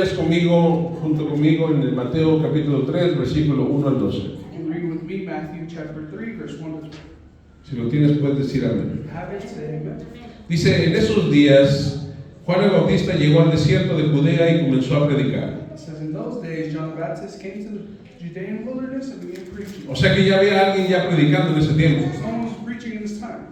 leas junto conmigo en el Mateo capítulo 3, versículo 1 al 12. You can read with me Matthew chapter 3, verse 1 to 12. Si lo tienes, puedes decir amén. Have it, say amen. Dice, en esos días, Juan el Bautista llegó al desierto de Judea y comenzó a predicar. It says, in those days, John the Baptist came to the Judean wilderness and began preaching. O sea que ya había alguien ya predicando en ese tiempo. Someone was preaching in this time.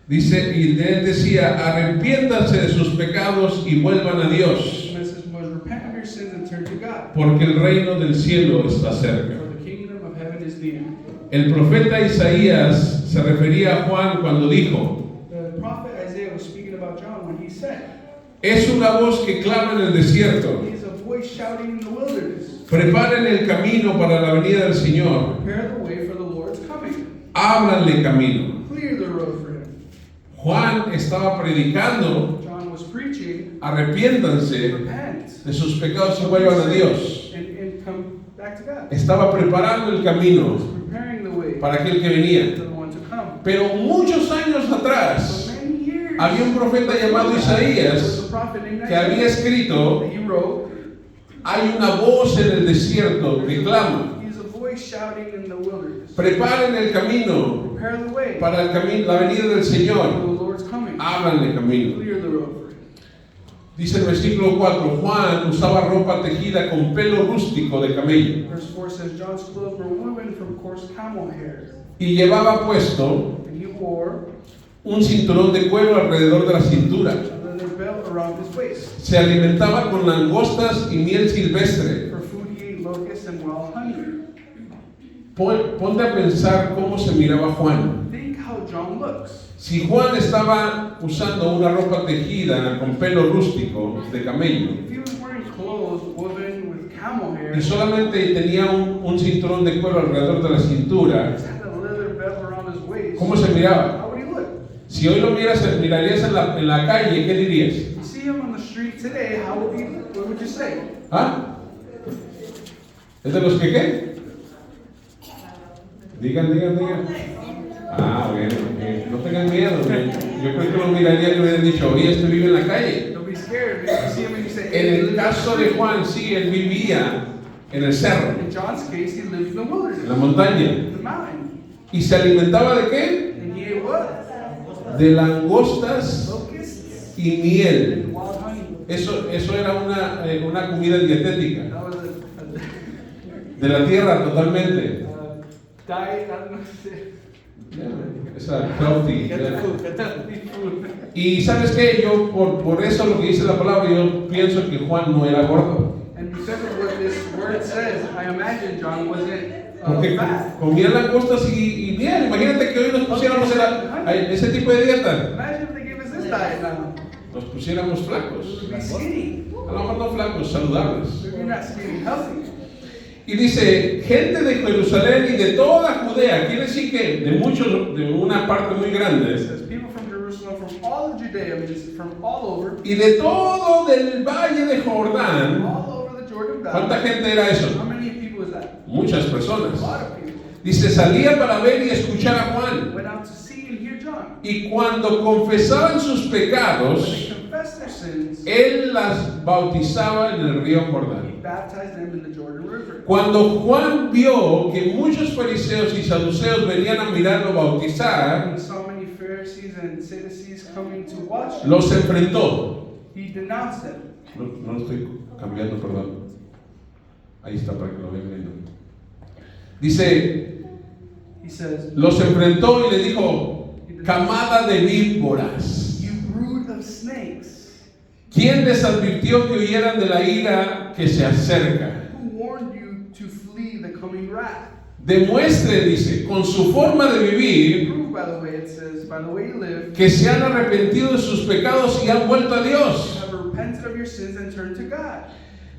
Dice, y él decía, arrepiéntanse de sus pecados y vuelvan a Dios, The message was, repent of your sins and turn to God, porque el reino del cielo está cerca. for the kingdom of heaven is near. El profeta Isaías se refería a Juan cuando dijo, The prophet Isaiah was speaking about John when he said, es una voz que clama en el desierto, he is a voice shouting in the wilderness, preparen el camino para la venida del Señor, prepare the way for the Lord's coming, ábranle camino. clear the road for him. Juan estaba predicando, John was preaching, arrepiéntanse repent de sus pecados y vuelvan a Dios. and come back to God. Estaba preparando el camino Preparing the way para aquel que venía. to the one to come. Pero muchos años atrás, For many years, había un profeta llamado there was a Isaías prophet named que había Isaiah escrito, that he wrote, hay una voz en el desierto que clama, he's a voice shouting in the wilderness. preparen el camino Prepare the way para la venida del for the Señor, Lord's coming. ábranle camino. Clear the road for him. Dice el versículo 4, Juan usaba ropa tejida con pelo rústico de camello Verse 4 says, John's clothes were woven from coarse camel hair, y llevaba puesto and he wore un cinturón de cuero alrededor de la cintura. a leather belt around his waist. Se alimentaba con langostas y miel silvestre. For food he ate locusts and wild honey. Ponte a pensar cómo se miraba Juan. Think how John looks. Si Juan estaba usando una ropa tejida con pelo rústico de camello If he was wearing clothes woven with camel hair, y solamente tenía un cinturón de cuero alrededor de la cintura, just had a leather belt around his waist, ¿cómo se miraba? how would he look? Si hoy lo mirarías en la calle, ¿qué dirías? If you see him on the street today, how would he look? What would you say? ¿Ah? ¿Es de los que qué? Digan. Ah, bueno, no tengan miedo. Yo creo que lo miraría y le hubieran dicho, oye, este vive en la calle. Don't be scared. If you see him and you say, En hey, he el lives caso de Juan, sí, él vivía en el cerro, in John's case, he lived in the wilderness, en la montaña. in the mountain. ¿Y se alimentaba de qué? And he ate what? De langostas Locusts y miel. and wild honey. Eso era una comida dietética, That was de la tierra totalmente. diet, I don't know. Esa healthy. Get the food, get the food. Y ¿sabes qué? Yo por eso lo que dice la palabra, yo pienso que Juan no era gordo. And because of what this word says, I imagine John wasn't Porque fat. comía langostas y miel. Imagínate que hoy nos pusiéramos a ese tipo de dieta. Imagine if they gave us this diet now. Nos pusiéramos flacos. We'd be skinny. A lo mejor no flacos, saludables. Maybe not skinny, healthy. Y dice, gente de Jerusalén y de toda Judea. Quiere decir que de una parte muy It grande. says people from Jerusalem, from all of Judea, means from all over, Y de todo del valle de Jordán. all over the Jordan ¿Cuánta Valley. gente era eso? How many people is that? Muchas A personas. lot of people. Dice, salía para ver y escuchar a Juan. Went out to see and hear John. Y cuando confesaban sus When they pecados, confessed their sins, él las bautizaba en el río he Jordán. baptized them in the Jordan River. Cuando Juan vio que muchos fariseos y saduceos venían a mirarlo bautizar, When he saw many Pharisees and Sadducees coming to watch him, los enfrentó. he denounced them. No lo estoy cambiando, perdón. Ahí está para que lo vean viendo. Dice, He says, los enfrentó y le dijo, camada de víboras. you brood of snakes, ¿Quién les advirtió que huyeran de la ira que se acerca? who warned you to flee the coming wrath? Demuestre, dice, con su forma de vivir, Prove, by the way, it says, by the way you live, que se han arrepentido de sus pecados y han vuelto a you Dios. have repented of your sins and turned to God.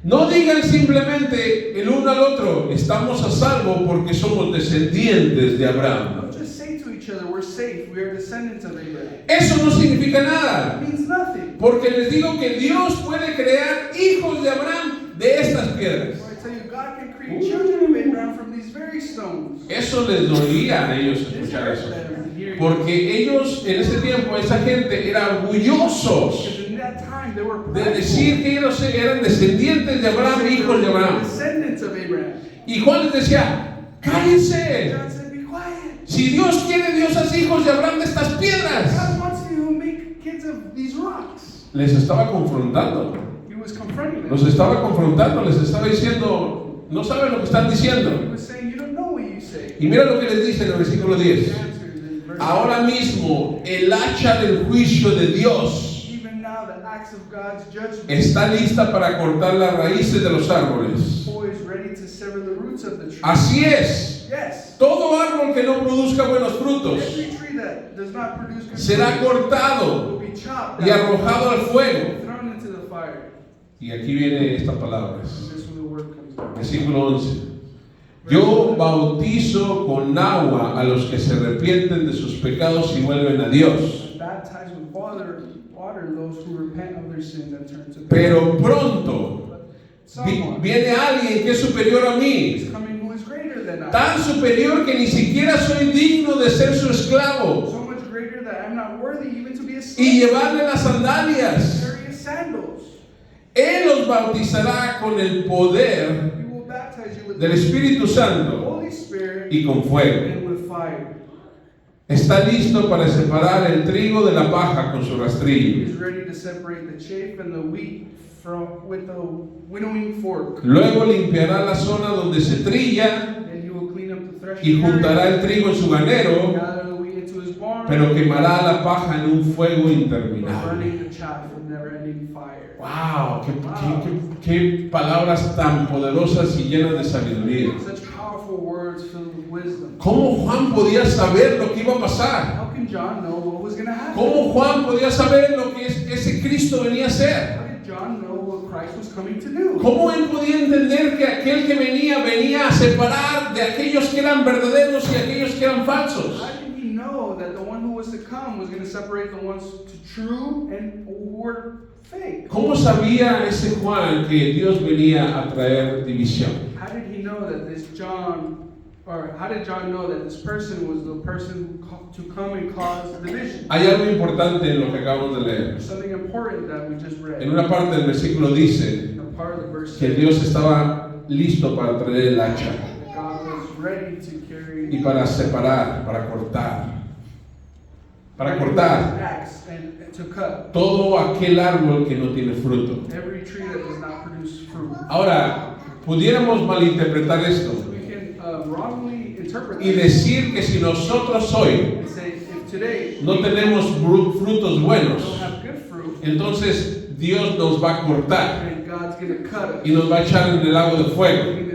No digan simplemente el uno al otro, estamos a salvo porque somos descendientes de Abraham. Don't just say to each other, we're safe, we are descendants of Abraham. Eso no significa nada, It means nothing. porque les digo que Dios puede crear hijos de Abraham de estas piedras. So I tell you, God can create children of Abraham from these very stones. Eso les dolía a ellos This escuchar hurts eso, them to hear you. porque ellos en ese tiempo, esa gente era orgullosos. Because in that that time, they were de prideful. decir que ellos eran descendientes de Abraham, They hijos were de Abraham. descendants of Abraham. Y Juan les decía, cállense. John said, be quiet. Si Dios quiere, Dios hace hijos de Abraham de estas piedras. God wants you to make kids of these rocks. Les estaba confrontando. He was confronting them. Los estaba confrontando, les estaba diciendo, no saben lo que están He diciendo. was saying, you don't know what you say. Y mira lo que les dice en el versículo 10. The answer is in verse Ahora mismo el hacha del juicio de Dios 9. Even now, the axe of God's judgment está lista para cortar las raíces de los árboles. is ready to sever the roots of the tree. Así es. Yes. Todo árbol que no produzca buenos frutos Every tree that does not produce good será fruit cortado will be chopped y down, arrojado al fuego. thrown into the fire. Y aquí viene estas palabras. And this is where the word comes from. Versículo 11. Yo bautizo con agua a los que se arrepienten de sus pecados y vuelven a Dios. Baptize with water those who repent of their sins and turn to God. Pero pronto Someone viene alguien que es superior a mí, is coming who is greater than I. tan superior que ni siquiera soy digno de ser su esclavo So much greater that I'm not worthy even to be a y slave. llevarle las sandalias. Carry his sandals. Él los bautizará con el poder He will baptize you with del Espíritu the Santo Holy Spirit y con fuego. and with fire. Está listo para separar el trigo de la paja con su He rastrillo. is ready to separate the chaff and the wheat with the winnowing fork. Luego limpiará la zona donde se trilla And he will clean up the y threshing juntará area, el trigo en su granero, gather the wheat into his barn, pero quemará la paja en un fuego interminable. burning the chaff with never-ending fire. ¡Wow! Qué palabras tan poderosas y llenas de sabiduría! Such powerful words filled with wisdom. ¿Cómo Juan podía saber lo que iba a pasar? How can John know what was going to happen? ¿Cómo Juan podía saber lo que ese Cristo venía a hacer? How did John know what Christ was coming to do? ¿Cómo él podía entender que aquel que venía a separar de aquellos que eran verdaderos y aquellos que eran falsos? How did he know that the one who was to come was going to separate the ones to true and who were fake? ¿Cómo sabía ese Juan que Dios venía a traer división? How did he know that how did John know that this person was the person to come and cause division? Hay algo importante en lo que acabamos de leer. There's something important that we just read. En una parte del versículo dice In a part of the verse que says Dios estaba listo para traer el hacha that God was ready to carry y para separar, para cortar his axe and to cut todo aquel árbol que no tiene fruto. every tree that does not produce fruit. Ahora, pudiéramos malinterpretar esto We can wrongly interpret y this decir que si nosotros hoy and say if today no tenemos frutos we buenos, don't have good fruit, entonces Dios nos va a cortar then God's going to cut us. y nos va a echar en el lago de fuego. He's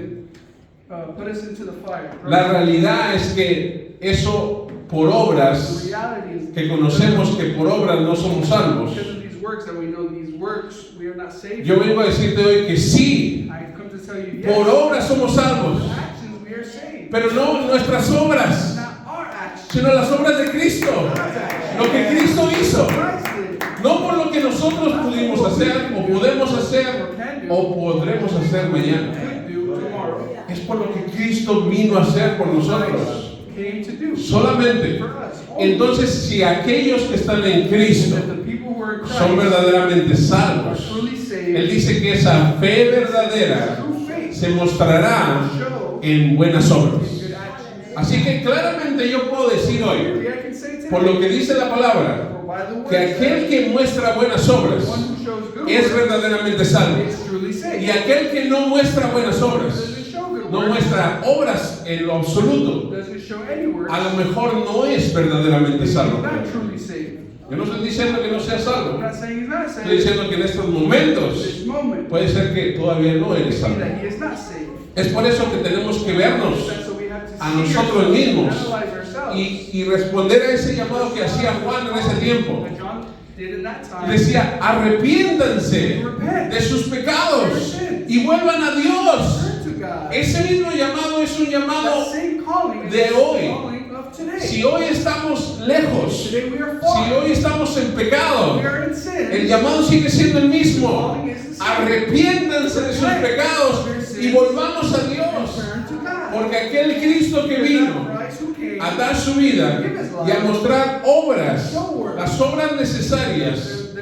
going to put us into the fire. La realidad es que eso por The obras reality is que conocemos que por obras no somos salvos. because of these works that we know these works we are not saved. Yo vengo a decirte hoy que sí, I've come to tell you por yes. obras somos salvos, With actions we are saved. pero no nuestras obras, Not our actions. sino las obras de Cristo, God's actions. lo que Cristo hizo, Christ did. no por lo que nosotros pudimos hacer o podemos hacer o podremos hacer mañana. Could do tomorrow. Es por lo que Cristo vino a hacer por nosotros, Came to do solamente. for us. Only. Entonces, si aquellos que están en Cristo That the people who are in Christ son verdaderamente are salvos, truly saved. Él dice que esa fe verdadera True faith se mostrará show en buenas obras. good actions. Así que claramente yo puedo decir hoy, Clearly I can say today, por lo que dice la palabra, for by the word, que aquel que muestra buenas obras the one who shows good es works verdaderamente salvo. is truly saved. Y aquel que no muestra buenas obras, Doesn't show good no works, muestra obras en lo absoluto, doesn't show any works, a lo mejor no es verdaderamente he's salvo. not truly saved. Yo no estoy diciendo que no sea I'm salvo, not saying he's not estoy saved. diciendo que en estos At momentos this moment, puede ser que todavía no eres see salvo. that he is not saved. Es por eso que tenemos que vernos That's what we have to a see nosotros ourselves, mismos analyze ourselves. y responder a ese llamado que hacía Juan en ese tiempo. What John did in that Y time. decía, arrepiéntanse de sus pecados y vuelvan a Dios. Turn to God. Ese mismo llamado es un That llamado. same calling is de the hoy. calling of today. Si hoy estamos lejos, Today we are si far. hoy estamos en pecado, We are in sin. el llamado sigue siendo el mismo. Arrepiéntanse de sus pecados y volvamos a Dios. Turn to God. Porque aquel Cristo que vino Christ who came a dar su vida y a mostrar obras, las obras necesarias, the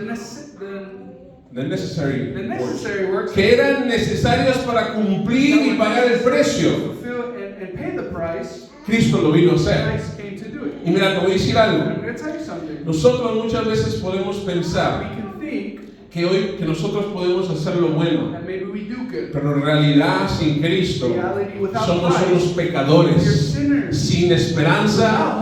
the necessary the works, necessary works que eran necesarias para cumplir y pagar el precio. fulfill and pay the price. Cristo lo vino a hacer. Christ came to do it. Y mira, te voy a decir algo. I'm going to tell you something. Nosotros muchas veces podemos pensar We can think que nosotros podemos hacer lo bueno, that maybe we do good. pero en realidad sin Cristo Reality without somos Christ, unos we're pecadores, sinners. sin esperanza,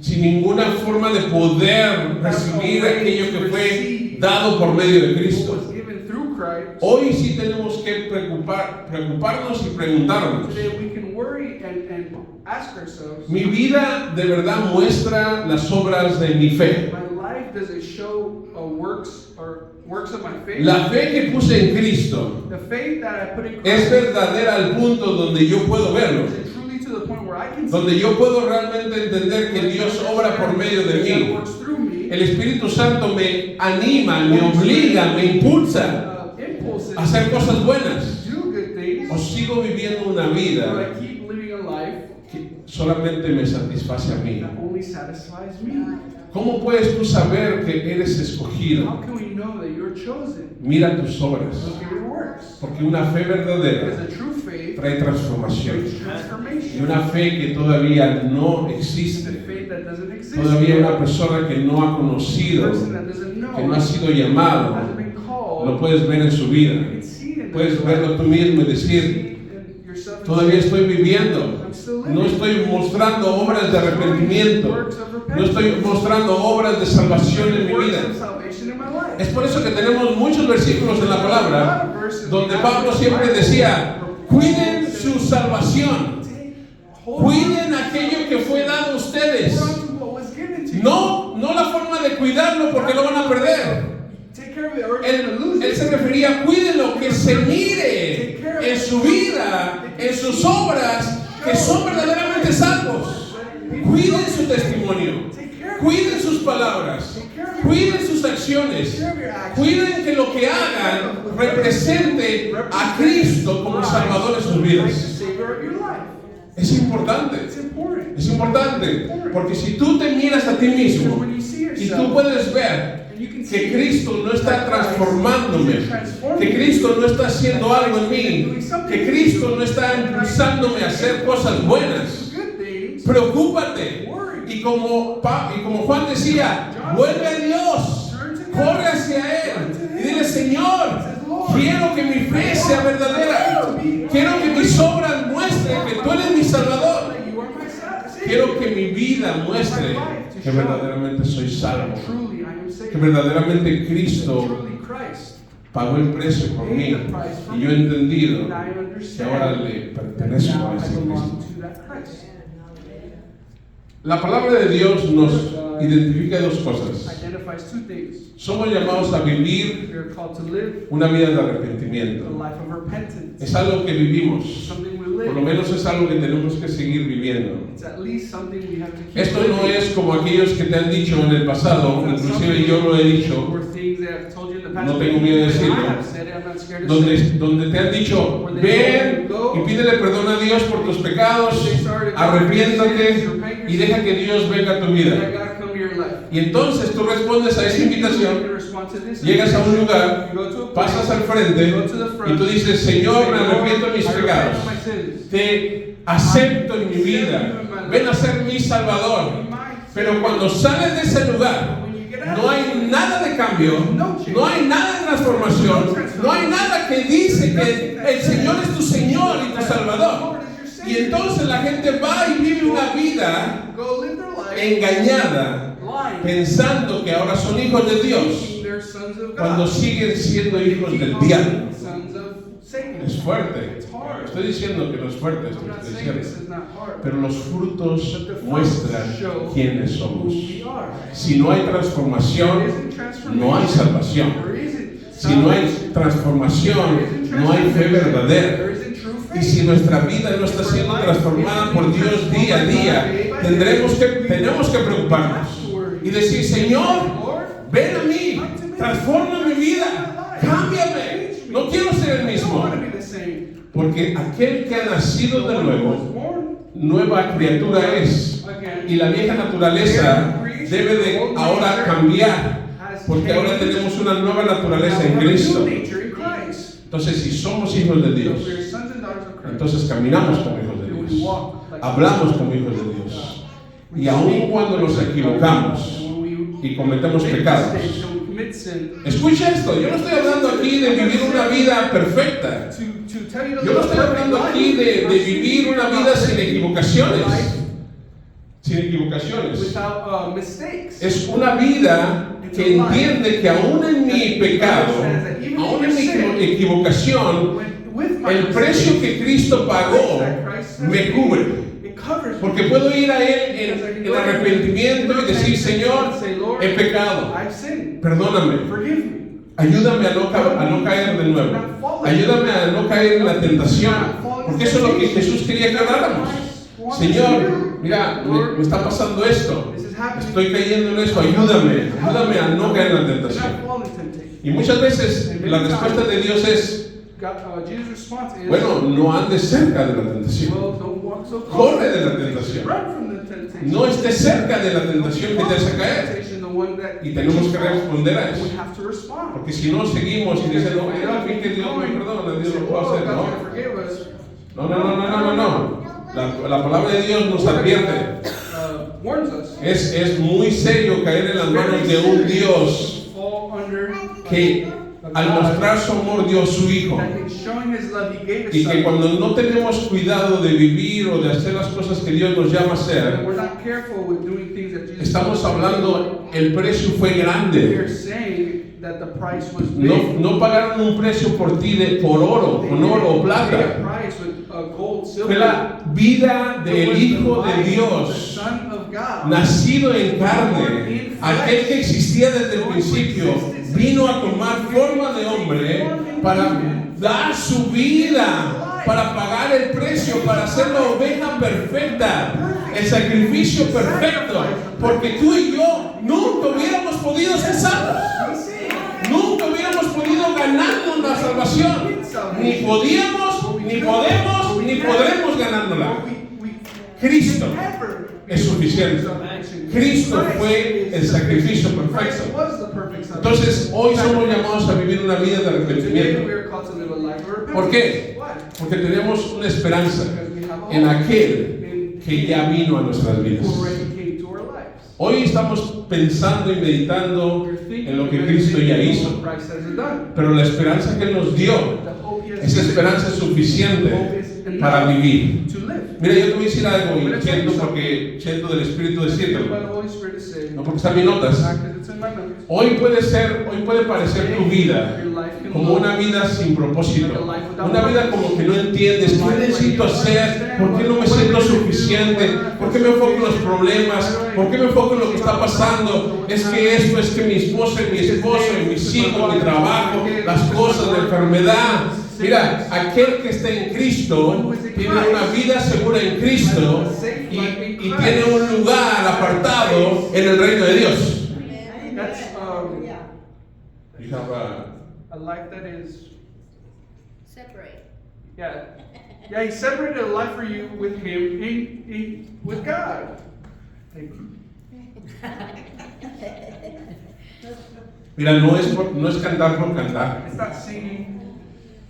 sin ninguna forma de poder recibir aquello que fue dado por medio de Who Cristo. was given through Christ. Hoy sí tenemos que preocuparnos y preguntarnos. Today we can worry and ask ourselves, Mi vida de verdad muestra las obras de mi fe. my life, does it show works of my faith? La fe que puse en Cristo The faith that I put in es Christ, verdadera al punto donde yo puedo verlo, is it truly to the point where I can see donde yo puedo realmente entender que Dios obra por medio de that mí. works through me? El Espíritu Santo me anima, me obliga, me impulsa Impulses a hacer cosas buenas. to do good things, O sigo viviendo una or vida I keep living a life que solamente me satisface a mí. that only satisfies me. ¿Cómo puedes tú saber que eres escogido? How can we know that you're chosen? Mira tus obras, Look at your works. porque una fe Because verdadera a true faith trae transformación. brings Y transformation. una fe que todavía no It's a existe, faith that doesn't exist. todavía yet. una persona que no ha A conocido, person that doesn't know, que no ha sido llamado, hasn't been called, lo puedes ver en su vida. you can see it in Puedes their life. verlo tú mismo y See decir, it in yourself and todavía say, estoy viviendo, I'm still living. no estoy mostrando obras de arrepentimiento, Works of no estoy repentance. mostrando obras de salvación en mi Works vida. of salvation in my life. Es por eso que tenemos muchos versículos en la palabra donde Pablo siempre decía, cuiden su salvación, cuiden aquello que fue dado a ustedes. No la forma de cuidarlo porque lo van a perder. Él se refería, cuídenlo, que se mire en su vida, en sus obras, que son verdaderamente salvos. Cuiden su testimonio, cuiden sus palabras, cuiden sus acciones, cuiden que lo que hagan represente a Cristo como Salvador de sus vidas. Es importante, porque si tú te miras a ti mismo y tú puedes ver que Cristo no está transformándome, que Cristo no está haciendo algo en mí, que Cristo no está impulsándome a hacer cosas buenas, preocúpate. Y como Juan decía, vuelve a Dios, corre hacia Él y dile, Señor, quiero que mi fe sea verdadera, quiero que mis obras muestren que tú eres mi Salvador, quiero que mi vida muestre que verdaderamente soy salvo, que verdaderamente Cristo pagó el precio por mí y yo he entendido que ahora le pertenezco a ese Cristo. La palabra de Dios nos identifica dos cosas. Somos llamados a vivir una vida de arrepentimiento. Es algo que vivimos. Por lo menos es algo que tenemos que seguir viviendo. Esto no es como aquellos que te han dicho en el pasado, inclusive yo lo he dicho, no tengo miedo de decirlo, donde te han dicho, ven y pídele perdón a Dios por tus pecados, arrepiéntate y deja que Dios venga a tu vida. Y entonces tú respondes a esa invitación, llegas a un lugar, pasas al frente y tú dices, Señor, me arrepiento de mis pecados, te acepto en mi vida, ven a ser mi Salvador. Pero cuando sales de ese lugar, no hay nada de cambio, no hay nada de transformación, no hay nada que dice que el Señor es tu Señor y tu Salvador. Y entonces la gente va y vive una vida engañada, pensando que ahora son hijos de Dios, cuando siguen siendo hijos del diablo. Es fuerte. Estoy diciendo que no es fuerte esto que estoy diciendo, pero los frutos muestran quiénes somos. Si no hay transformación, no hay salvación. Si no hay transformación, no hay fe verdadera. Y si nuestra vida no está siendo transformada por Dios día a día, tenemos que preocuparnos y decir, Señor, ven a mí, transforma mi vida, cámbiame, no quiero ser el mismo. Porque aquel que ha nacido de nuevo, nueva criatura es. Y la vieja naturaleza debe de ahora cambiar Porque ahora tenemos una nueva naturaleza en Cristo. Entonces, si somos hijos de Dios, entonces caminamos como hijos de Dios, hablamos como hijos de Dios. Y aun cuando nos equivocamos y cometemos pecados, escucha esto, yo no estoy hablando aquí de vivir una vida perfecta. Yo no estoy hablando aquí de vivir una vida sin equivocaciones. Sin equivocaciones. Es una vida que entiende que aún en mi pecado, aún en mi equivocación, el precio que Cristo pagó me cubre. Porque puedo ir a Él en arrepentimiento y decir: Señor, he pecado, perdóname, ayúdame a no caer de nuevo, ayúdame a no caer en la tentación, porque eso es lo que Jesús quería que habláramos. Señor, mira, me está pasando esto, estoy cayendo en esto, ayúdame a no caer en la tentación. Y muchas veces la respuesta de Dios es: bueno, no andes cerca de la tentación, corre de la tentación, no estés cerca de la tentación que te hace caer. Y tenemos que responder a eso, porque si no seguimos y dicen: no, al fin que Dios me perdona, Dios lo puede hacer. No. La palabra de Dios nos advierte. Es muy serio caer en las manos de un Dios que al mostrar su amor dio a su Hijo, y que cuando no tenemos cuidado de vivir o de hacer las cosas que Dios nos llama a hacer, estamos hablando, el precio fue grande. No pagaron un precio por ti por oro, con oro o plata. Fue la vida del Hijo de Dios, nacido en carne, aquel que existía desde el principio, vino a tomar forma de hombre para dar su vida, para pagar el precio, para ser la oveja perfecta, el sacrificio perfecto, porque tú y yo nunca hubiéramos podido ser salvos, nunca hubiéramos podido ganarnos la salvación, ni podíamos, ni podemos, ni podremos ganárnosla. Cristo es suficiente. Cristo fue el sacrificio perfecto. Entonces, hoy somos llamados a vivir una vida de arrepentimiento. ¿Por qué? Porque tenemos una esperanza en aquel que ya vino a nuestras vidas. Hoy estamos pensando y meditando en lo que Cristo ya hizo, pero la esperanza que Él nos dio, esa esperanza es suficiente para vivir. Mira, yo te voy a decir algo y siento del Espíritu decirlo, no porque están mis notas. Hoy puede parecer tu vida como una vida sin propósito, una vida como que no entiendes qué necesito hacer, por qué no me siento suficiente, por qué me enfoco en los problemas, por qué me enfoco en lo que está pasando. Es que mi esposa y mi esposo y mis hijos, mi trabajo, las cosas, la enfermedad. Mira, aquel que está en Cristo tiene una vida segura en Cristo y tiene un lugar apartado en el reino de Dios. You have a life that is separate. Yeah, He separated a life for you with Him, with God. Thank you. Mira, no es cantar por cantar. It's not singing.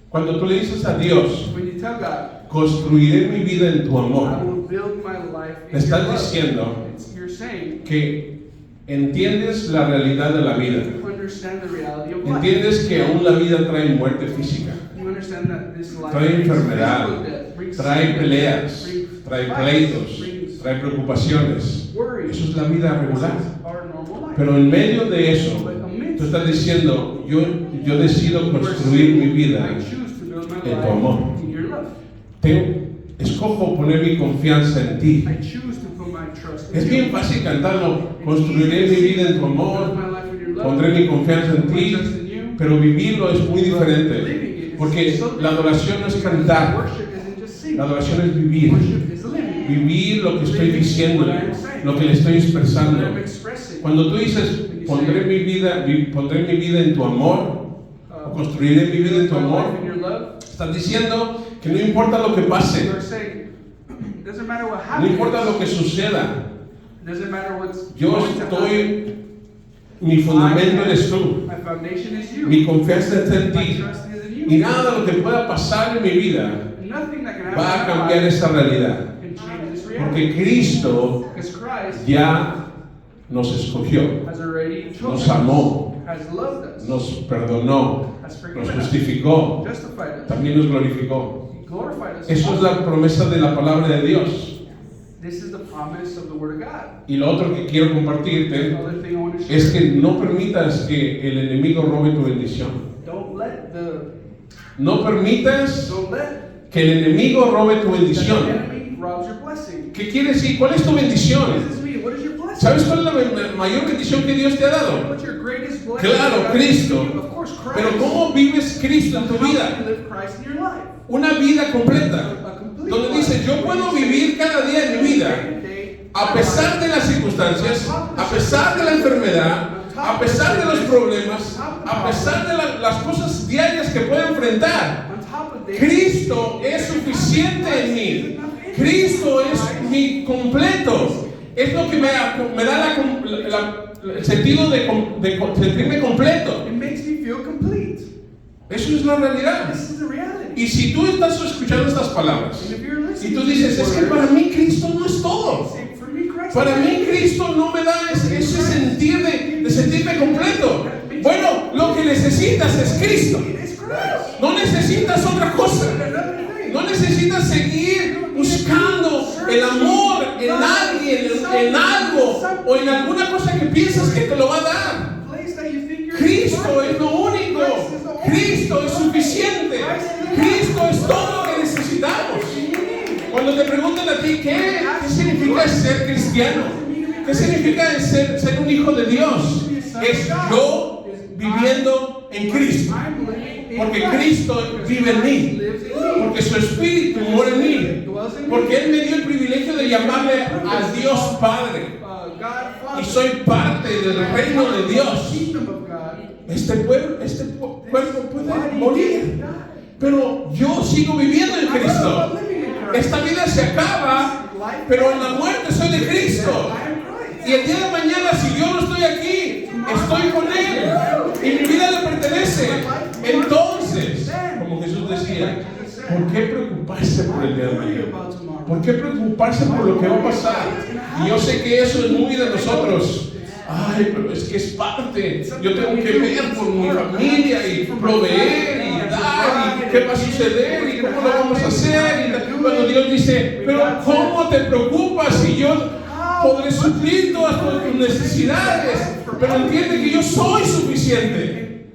Cuando tú le dices a Dios: When you tell God, construiré mi vida en tu I amor, will build my life in le estás your love. diciendo You're saying que entiendes la realidad de la vida. you understand the reality of life. Entiendes que aún la vida trae muerte física, You understand that this life trae brings enfermedad, physical death, brings trae sickness, peleas, brings trae fights, pleitos, brings trae preocupaciones. worries. Eso es la vida This regular. is our normal life. Pero en medio de eso, tú estás diciendo: yo decido construir mi vida I choose to build my en tu amor. life in your love. Escojo poner mi confianza en ti. I choose to put my trust in Es you. bien fácil cantarlo: construiré mi vida en tu amor, Build my life in your love. pondré mi confianza en ti, pero vivirlo es muy diferente, porque la adoración no es cantar, Worship isn't just singing. la adoración es vivir. Worship is living. Vivir lo que estoy diciendo, lo que le estoy What expresando. I'm expressing. Cuando tú dices: pondré mi vida en tu amor, o construiré mi vida en tu My amor, life in your love. estás diciendo que no importa lo que pase, You're saying, it doesn't matter what no happens. importa lo que suceda, It doesn't matter what's yo going to happen. estoy Mi fundamento eres tú. My foundation is you. Mi confianza está en My ti. trust is in you. Y nada de lo que pueda pasar en mi vida Nothing that can va a happen cambiar esa realidad. can change this reality. Porque Cristo Because Christ ya nos escogió, has already chosen nos amó, us, has loved us, nos perdonó, has nos forgiven us, justificó, justified us, también nos glorificó. He glorified us. Eso es la promesa de la palabra de Dios. This is the promise of the Word of God. Y lo otro que quiero compartirte Another thing I want to share. es que no permitas que el enemigo robe tu bendición. No permitas Don't let que el enemigo robe tu the bendición. enemy robs your blessing. ¿Qué quiere decir? ¿Cuál es tu What bendición? does this mean? What is your blessing? ¿Sabes cuál es la mayor bendición que Dios te ha dado? What's your greatest blessing? Claro, God Cristo. has given you? Of course, Christ. Pero ¿cómo vives Cristo en tu How do vida? you live Christ in your life? Una vida completa. A complete Donde life. dice, yo puedo vivir cada día de mi vida a pesar de las circunstancias, a pesar de la enfermedad, a pesar de los problemas, a pesar de las cosas diarias que puedo enfrentar. On top of this, Cristo es suficiente en mí. Cristo es mi completo. Es lo que me da el sentido de sentirme completo. it makes me feel complete. Eso es la realidad. This is the reality. Y si tú estás escuchando estas palabras And if you're y listening tú to dices, these es que words, para mí Cristo no es todo. say, for me, Christ Para is mí Cristo no me da ese sentir de sentirme completo. Bueno, lo que necesitas es Cristo. It's Christ. No necesitas otra cosa. Another thing. No necesitas seguir buscando el amor en alguien, en algo o en alguna cosa que piensas que te lo va a dar. Place that you think you're Cristo es lo único. Cristo es suficiente. Cristo es todo lo que necesitamos. Cuando te preguntan a ti, ¿qué significa ser cristiano? ¿Qué significa ser un hijo de Dios? Es yo viviendo en Cristo. Porque Cristo vive en mí. Porque su Espíritu mora en mí. Porque Él me dio el privilegio de llamarle a Dios Padre. Y soy parte del reino de Dios. Este cuerpo puede morir. Pero yo sigo viviendo en Cristo. Esta vida se acaba, pero en la muerte soy de Cristo. Y el día de mañana, si yo no estoy aquí, estoy con Él. Y mi vida le pertenece. Entonces, como Jesús decía, ¿por qué preocuparse por el día de mañana? ¿Por qué preocuparse por lo que va a pasar? Y yo sé que eso es muy de nosotros. Ay, pero es que es parte. Yo tengo que ver por mi familia y proveer y dar y qué va a suceder y cómo lo vamos a hacer. Y cuando Dios dice, pero ¿cómo te preocupas si yo podré suplir todas tus necesidades? Pero entiende que yo soy suficiente.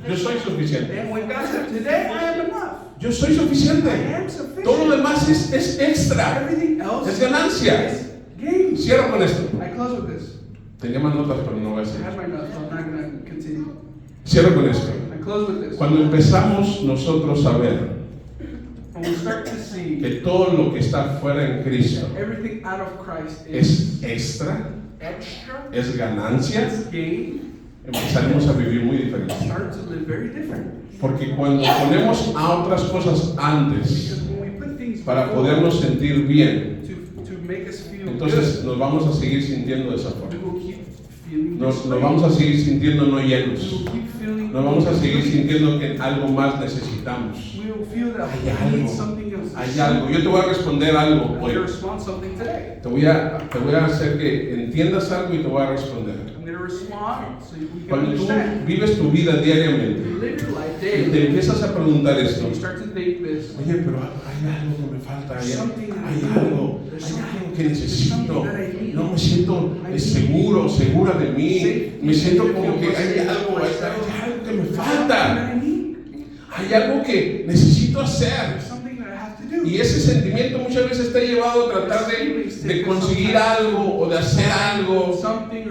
Yo soy suficiente. And when God said, today I am enough. Yo soy suficiente. I am sufficient. Todo lo demás es extra. Everything else Es ganancia. is gain. Cierro con esto. I close with this. Tenía más notas, pero no voy a I decir. have my notes, so I'm not going to continue. Cierro con esto. I close with this. Cuando empezamos nosotros a ver When we start to see que todo lo que está fuera en Cristo everything out of Christ is es extra, extra, es ganancia, it's gain, empezaremos a vivir muy diferente. start to live very different. Porque cuando ponemos a otras cosas antes Because when we put things para before podernos sentir bien, to make us feel entonces nos vamos a seguir sintiendo de esa good, forma. we will keep feeling Nos this way. vamos a seguir sintiendo no We llenos. will keep feeling Nos vamos a seguir this way. sintiendo que algo más necesitamos. We will feel that Hay we need algo. something else. Hay algo. Yo te voy a responder algo I'm going hoy. to respond something today. Te voy a hacer que entiendas algo y te voy a responder. I'm going to respond so we can Cuando tú understand. vives tu vida diariamente You live your life y te daily. empiezas a preguntar esto, You start to think this. oye, pero hay algo que me falta, hay algo que necesito, no me siento segura de mí, me siento como que hay algo que me falta, hay algo que necesito hacer. Something that I have to do. Y ese sentimiento muchas veces está llevado a tratar de conseguir algo o de hacer algo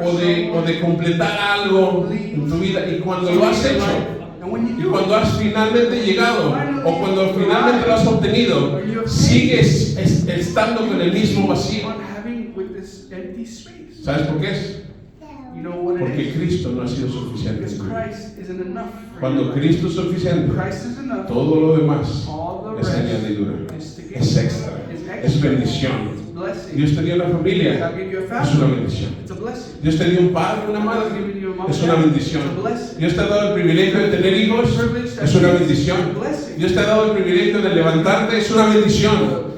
o de completar algo en tu vida. Y cuando lo has hecho, And when you y do cuando has finalmente llegado o cuando finalmente lo has obtenido, sigues estando con el mismo vacío. on having with this empty space. ¿Sabes por qué es? You know what it Porque is? Cristo no ha sido suficiente. Because en tu vida. Christ isn't enough for Cuando you. Cristo es suficiente, Christ is enough. todo lo demás All the es rest añadidura, is to es extra, es bendición, blessing. Dios te dio una familia, God gave you a es una family. bendición. It's a blessing. Dios te dio un padre, una God's madre, given you a mom es and una dad. bendición. It's a blessing. Dios te ha dado el privilegio de tener hijos, es una bendición. Dios te ha dado el privilegio de levantarte, es una bendición.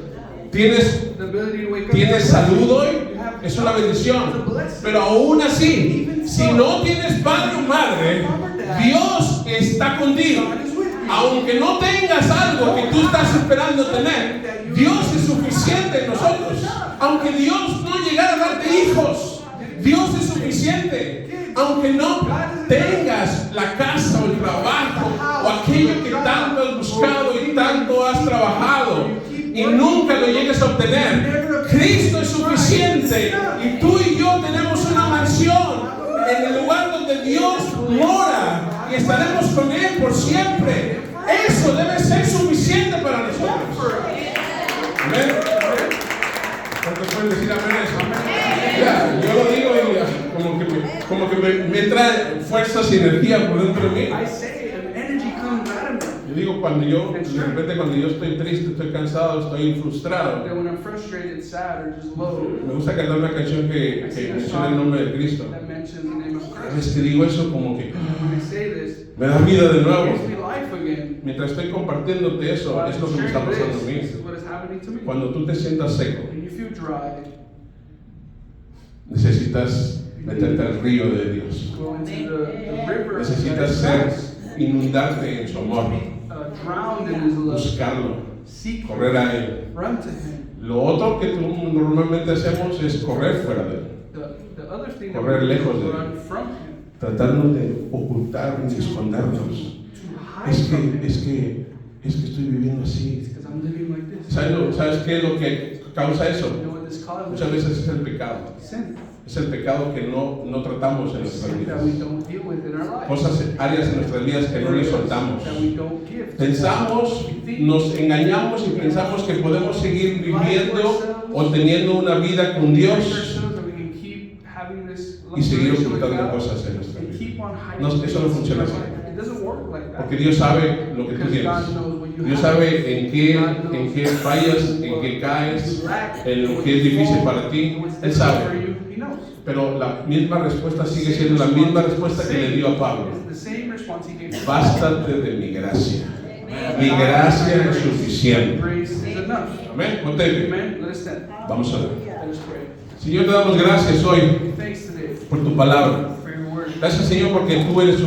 Tienes The ability to wake up. ¿Tienes salud hoy? You have- Es una bendición. It's a blessing. Pero aún así, si no tienes padre o madre, Dios está contigo. God is with you. Aunque no tengas algo que tú estás esperando tener, Dios es suficiente en nosotros. Aunque Dios no llegara a darte hijos, Dios es suficiente. Aunque no tengas la casa o el trabajo o aquello que tanto has buscado y tanto has trabajado y nunca lo llegues a obtener, Cristo es suficiente. Y tú y yo tenemos una mansión en el lugar donde Dios mora y estaremos con Él por siempre. Eso debe ser suficiente para nosotros. Amén. ¿Cuántos pueden decir amén a eso? Ya, yo lo digo y como que me trae fuerzas y energía por dentro de mí. I say it, and energy comes out of me. Yo digo, de repente cuando yo estoy triste, estoy cansado, estoy frustrado, That when I'm frustrated, sad, or just low, me gusta cantar una canción que menciona el nombre de Cristo. that mentions the name of A Christ. veces que digo eso como que When I say this, me da vida de it nuevo. gives me life again. Mientras estoy compartiéndote eso, While es I'm lo que me está sharing pasando a this, mí. this is what is happening to me. Cuando tú te sientas seco, When you feel dry, necesitas meterte al río de Dios. go into the river that Necesitas is Christ, inundarte en su amor, drowned in His love. buscarlo, Seek correr Him, a Él. run to Him. Lo otro que normalmente hacemos es correr fuera de Él, The other thing that Correr we do lejos is de Él. run from Him, tratarnos de ocultarnos y escondernos. to hide Es from Him. que estoy viviendo así. Because I'm living like this. ¿Sabes qué es lo que causa eso? You know what this causes? Muchas veces es el pecado. Sin. Es el pecado que no tratamos en nuestras Sin vidas. that we don't deal with in our lives. Cosas, áreas en nuestras vidas que no le soltamos. That we don't give. Pensamos, nos engañamos y pensamos que podemos seguir viviendo o teniendo una vida con Dios That we can keep having this y seguir relationship with ocultando God cosas en nuestra and vida. keep on hiding No, eso no things funciona in así. our life. It doesn't work like that. Porque Dios sabe lo que tú Because tienes. God knows what you Dios have. sabe en qué fallas, en qué caes, en lo que es difícil para ti. Él sabe. He knows. Pero la misma respuesta sigue siendo la misma respuesta que le dio a Pablo. It's the same response he gave to Bástate de mi gracia. Mi gracia es suficiente. Grace is enough. Amén. Ponte de pie. Amen. Let us stand. Vamos a ver. Let us pray. Señor, te damos gracias hoy Thanks today por tu palabra. for your word. Gracias, Señor, porque tú eres